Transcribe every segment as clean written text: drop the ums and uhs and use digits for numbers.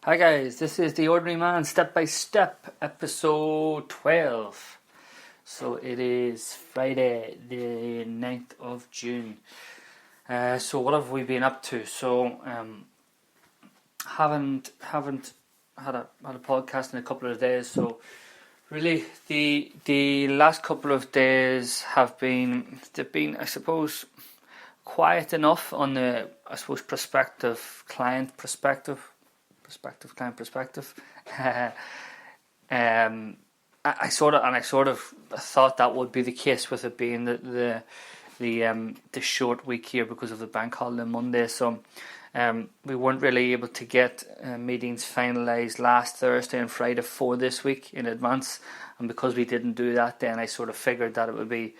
Hi guys, this is The Ordinary Man Step by Step, episode 12. So it is Friday the 9th of June. So what have we been up to? So haven't had a podcast in a couple of days. So really the last couple of days they've been I suppose quiet enough on the prospective client perspective. I sort of thought that would be the case with it being the short week here because of the bank holiday Monday. So we weren't really able to get meetings finalised last Thursday and Friday for this week in advance, and because we didn't do that, then I sort of figured that it would be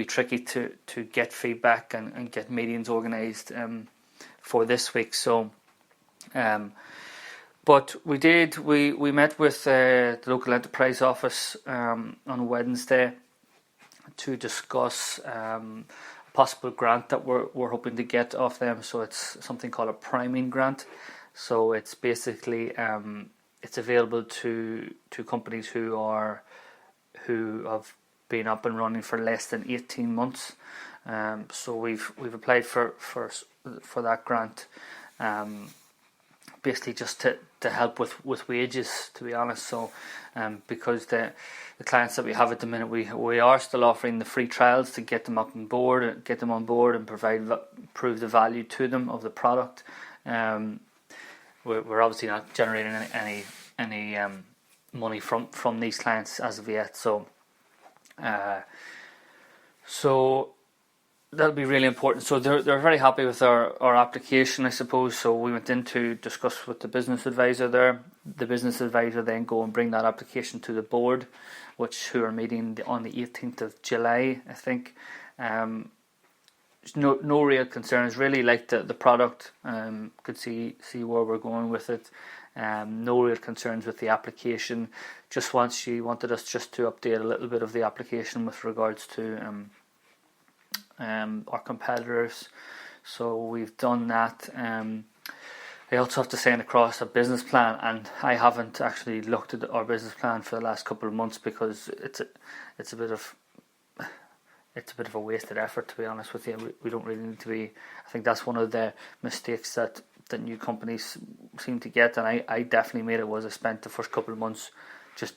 tricky to get feedback and get meetings organised for this week. So. But we did. We met with the local enterprise office on Wednesday to discuss a possible grant that we're hoping to get off them. So it's something called a priming grant. So it's basically it's available to companies who have been up and running for less than 18 months. So we've applied for that grant. Basically just to help with wages, to be honest. So because the clients that we have at the minute, we are still offering the free trials to get them on board and prove the value to them of the product. We're obviously not generating any money from these clients as of yet. So that'll be really important. So they're very happy with our application, I suppose. So we went in to discuss with the business advisor there. The business advisor then go and bring that application to the board, who are meeting on the 18th of July, I think. No real concerns. Really liked the product. Could see where we're going with it. No real concerns with the application. She wanted us just to update a little bit of the application with regards to our competitors, so we've done that. I also have to send across a business plan, and I haven't actually looked at our business plan for the last couple of months because it's a bit of a wasted effort, to be honest with you. We don't really need to be. I think that's one of the mistakes that new companies seem to get, and I definitely made it. I spent the first couple of months just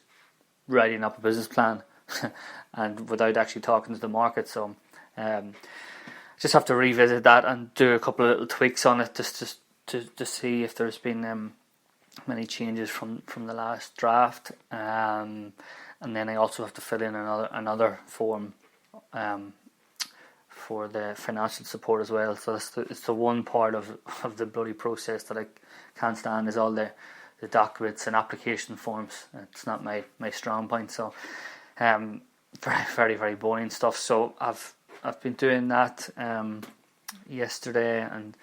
writing up a business plan and without actually talking to the market. So just have to revisit that and do a couple of little tweaks on it just to see if there's been many changes from the last draft, and then I also have to fill in another form for the financial support as well. So it's the one part of the bloody process that I can't stand, is all the documents and application forms. It's not my strong point. So very, very, very boring stuff. So I've been doing that yesterday and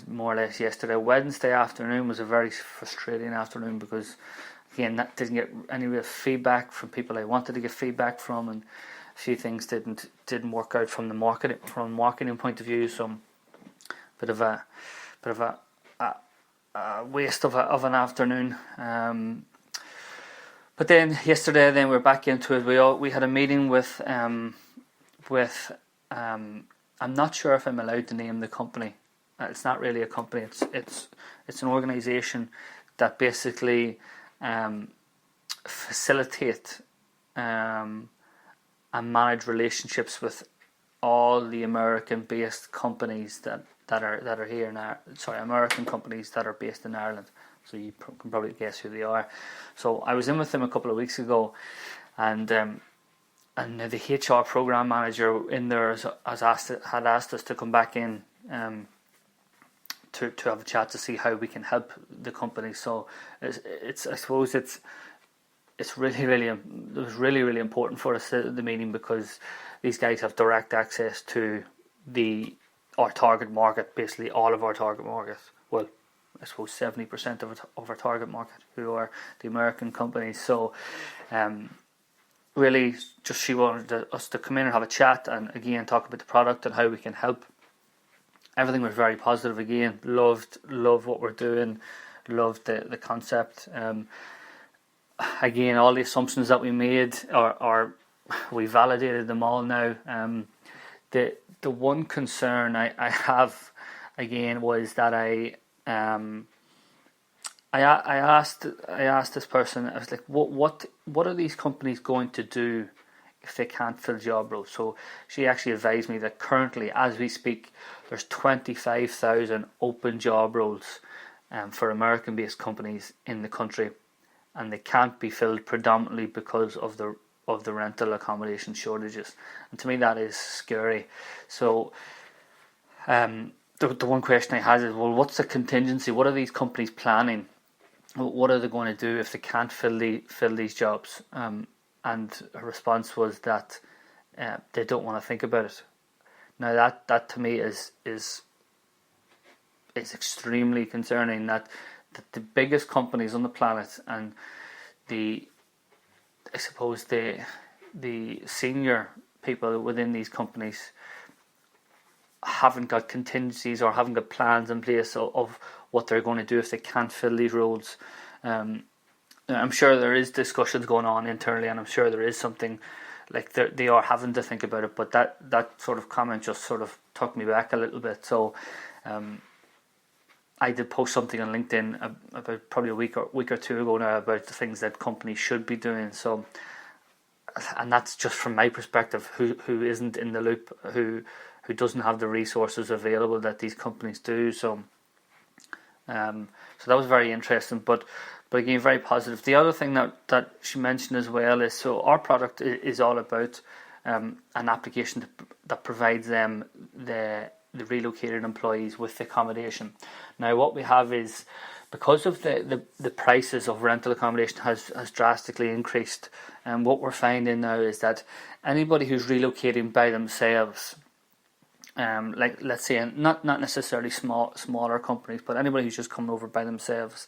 more or less yesterday. Wednesday afternoon was a very frustrating afternoon because again that didn't get any real feedback from people I wanted to get feedback from, and a few things didn't work out from a marketing point of view. So bit of a waste of an afternoon. But then yesterday, we're back into it. We had a meeting with I'm not sure if I'm allowed to name the company. It's not really a company. It's an organisation that basically facilitate and manage relationships with all the American-based companies that are here in American companies that are based in Ireland. So you can probably guess who they are. So I was in with them a couple of weeks ago, and the HR program manager in there had asked us to come back in to have a chat to see how we can help the company. So it's I suppose it's really it was really important for us at the meeting, because these guys have direct access to our target market, basically all of our target market. Well, I suppose 70% of our target market, who are the American companies. So really just she wanted us to come in and have a chat and again talk about the product and how we can help. everything was very positive again. Loved what we're doing, loved the concept. Again, all the assumptions that we made are we validated them all now. The one concern I have again was that I asked this person, I was like, what are these companies going to do if they can't fill job roles? So she actually advised me that currently, as we speak, there's 25,000 open job roles for American-based companies in the country, and they can't be filled predominantly because of the rental accommodation shortages. And to me, that is scary. So the one question I had is, well, what's the contingency? What are these companies planning? What are they going to do if they can't fill these jobs? And her response was that they don't want to think about it. Now that to me is extremely concerning. That the biggest companies on the planet and I suppose the senior people within these companies haven't got contingencies or haven't got plans in place of what they're going to do if they can't fill these roles. I'm sure there is discussions going on internally, and I'm sure there is something like they are having to think about it. But that sort of comment just sort of took me back a little bit. So I did post something on LinkedIn about probably a week or two ago now about the things that companies should be doing. So, and that's just from my perspective, who isn't in the loop, who doesn't have the resources available that these companies do. So that was very interesting, but again, very positive. The other thing that she mentioned as well is, so our product is all about an application that provides them the relocated employees with accommodation. Now, what we have is, because of the prices of rental accommodation has drastically increased, and what we're finding now is that anybody who's relocating by themselves, like let's say not necessarily smaller companies, but anybody who's just coming over by themselves,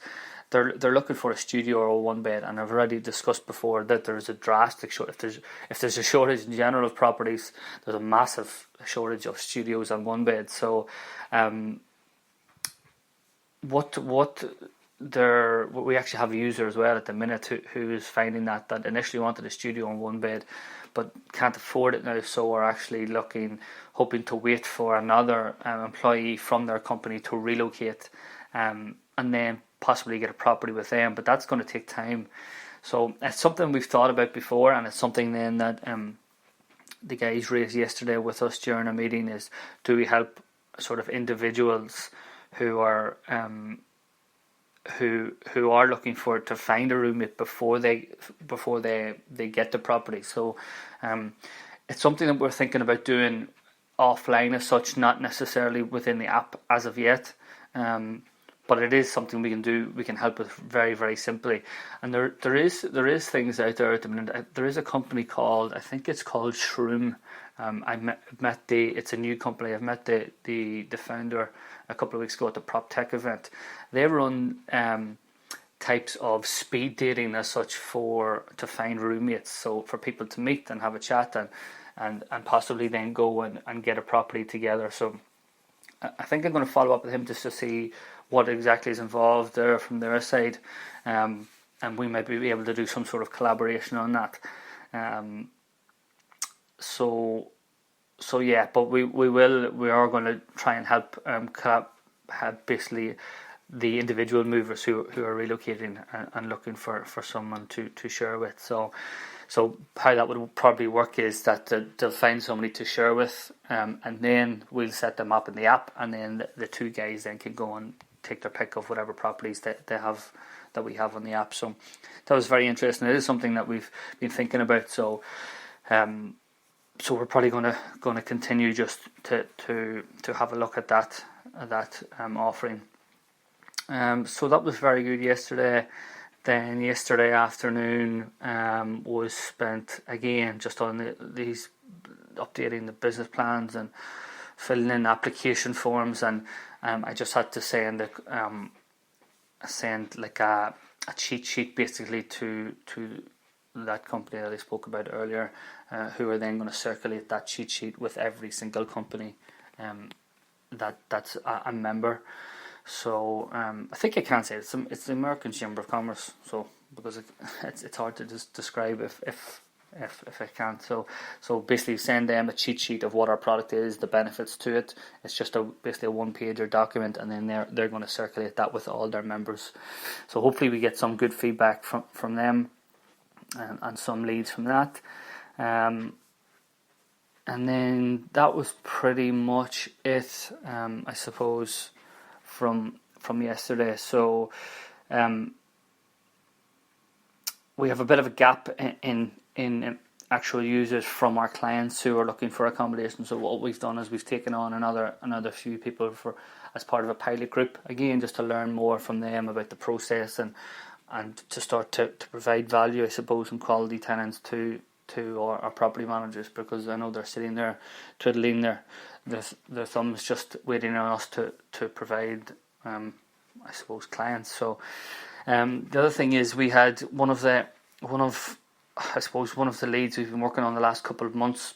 they're looking for a studio or a one bed. And I've already discussed before that there's a drastic shortage. If there's a shortage in general of properties, there's a massive shortage of studios and one beds. So we actually have a user as well at the minute who is finding that initially wanted a studio and one bed but can't afford it now, so we're actually hoping to wait for another employee from their company to relocate and then possibly get a property with them, but that's going to take time. So it's something we've thought about before, and it's something then that the guys raised yesterday with us during a meeting is, do we help sort of individuals who are who are looking to find a roommate before they get the property. So it's something that we're thinking about doing offline as such, not necessarily within the app as of yet. But it is something we can do. We can help with very, very simply. And there is things out there at the minute. There is a company called, I think it's called Shroom. It's a new company. I've met the founder a couple of weeks ago at the Prop Tech event. They run types of speed dating as such to find roommates. So for people to meet and have a chat and possibly then go and get a property together. So I think I'm going to follow up with him just to see what exactly is involved there from their side, and we might be able to do some sort of collaboration on that. So yeah, but we are going to try and help basically the individual movers who are relocating and looking for someone to share with. So how that would probably work is that they'll find somebody to share with, and then we'll set them up in the app, and then the two guys then can go and take their pick of whatever properties that we have on the app. So that was very interesting. It is something that we've been thinking about. So we're probably going to continue just to have a look at that offering. So that was very good yesterday. Then yesterday afternoon was spent again just on these updating the business plans and filling in application forms, and I just had to send like a cheat sheet basically to that company that I spoke about earlier, who are then going to circulate that cheat sheet with every single company that's a member. So I think I can say it's the American Chamber of Commerce. So because it's hard to just describe if I can't. So basically send them a cheat sheet of what our product is, the benefits to it. It's just basically a one-pager document, and then they're going to circulate that with all their members. So hopefully we get some good feedback from them, and some leads from that. And then that was pretty much it, I suppose, from yesterday. So we have a bit of a gap in actual users from our clients who are looking for accommodation. So what we've done is we've taken on another few people as part of a pilot group, again just to learn more from them about the process and to start to provide value, I suppose, and quality tenants to our property managers, because I know they're sitting there twiddling their thumbs just waiting on us to provide I suppose clients. So the other thing is we had one of the leads we've been working on the last couple of months.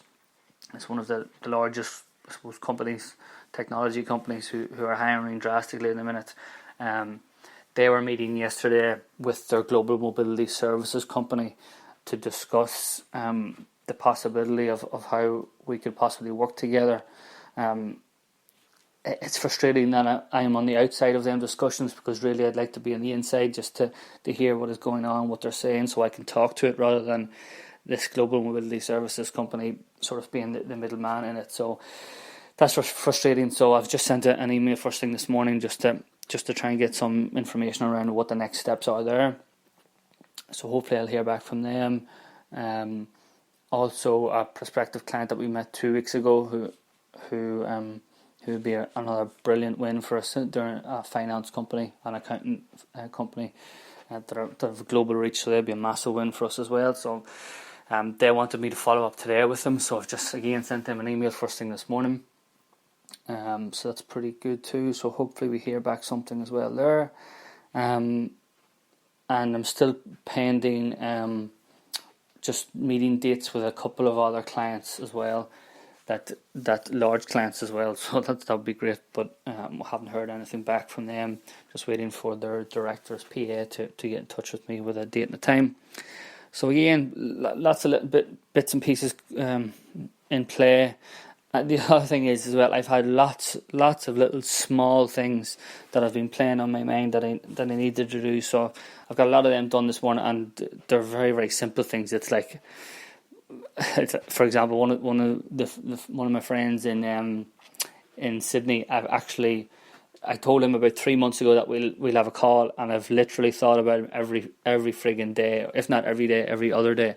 It's one of the largest, I suppose, companies, technology companies who are hiring drastically in the minute. They were meeting yesterday with their global mobility services company to discuss the possibility of how we could possibly work together. It's frustrating that I am on the outside of them discussions, because really I'd like to be on the inside just to hear what is going on, what they're saying, so I can talk to it, rather than this global mobility services company sort of being the middleman in it. So that's frustrating. So I've just sent an email first thing this morning just to try and get some information around what the next steps are there. So hopefully I'll hear back from them. Also a prospective client that we met 2 weeks ago who would be another brilliant win for us. They're a finance company, an accounting company that have global reach, so they'll be a massive win for us as well. So they wanted me to follow up today with them, so I've just again sent them an email first thing this morning. So that's pretty good too. So hopefully we hear back something as well there. And I'm still pending just meeting dates with a couple of other clients as well, that large clients as well. So that would be great, but haven't heard anything back from them. Just waiting for their director's PA to get in touch with me with a date and a time. So again, lots of little bits and pieces in play. The other thing is as well, I've had lots of little small things that have been playing on my mind that I needed to do. So I've got a lot of them done this morning, and they're very, very simple things. It's like, for example, one of my friends in Sydney, I told him about 3 months ago that we'll have a call, and I've literally thought about him every friggin' day, if not every day, every other day.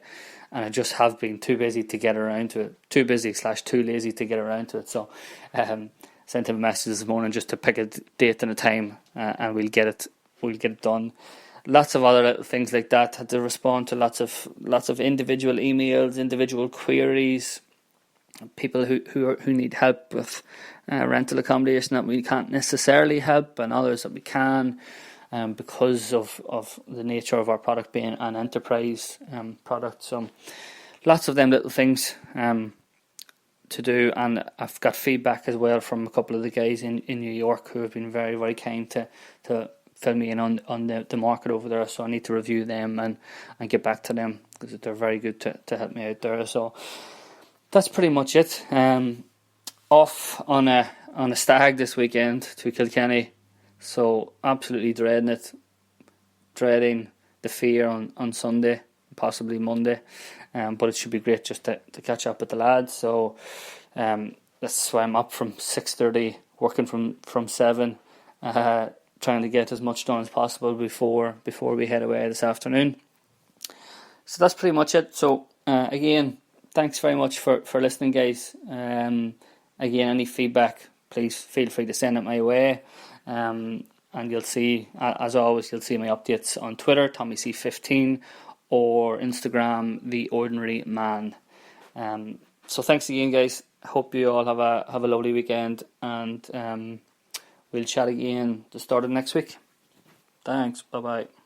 And I just have been too busy to get around to it. Too busy / too lazy to get around to it. So sent him a message this morning just to pick a date and a time, and we'll get it done. Lots of other little things like that. Had to respond to lots of individual emails, individual queries, people who need help with rental accommodation that we can't necessarily help, and others that we can. Because of the nature of our product being an enterprise product. So lots of them little things to do, and I've got feedback as well from a couple of the guys in New York who have been very, very kind to fill me in on the market over there. So I need to review them and get back to them, because they're very good to help me out there. So that's pretty much it. Off on a stag this weekend to Kilkenny. So absolutely dreading the fear on Sunday, possibly Monday, but it should be great just to catch up with the lads. So that's why I'm up from 6:30, working from 7, trying to get as much done as possible before we head away this afternoon. So that's pretty much it. So again, thanks very much for listening, guys. Again, any feedback, please feel free to send it my way. And you'll see, as always, you'll see my updates on Twitter, TommyC15, or Instagram, The Ordinary Man. So thanks again, guys. Hope you all have a lovely weekend, and we'll chat again the start of next week. Thanks. Bye bye.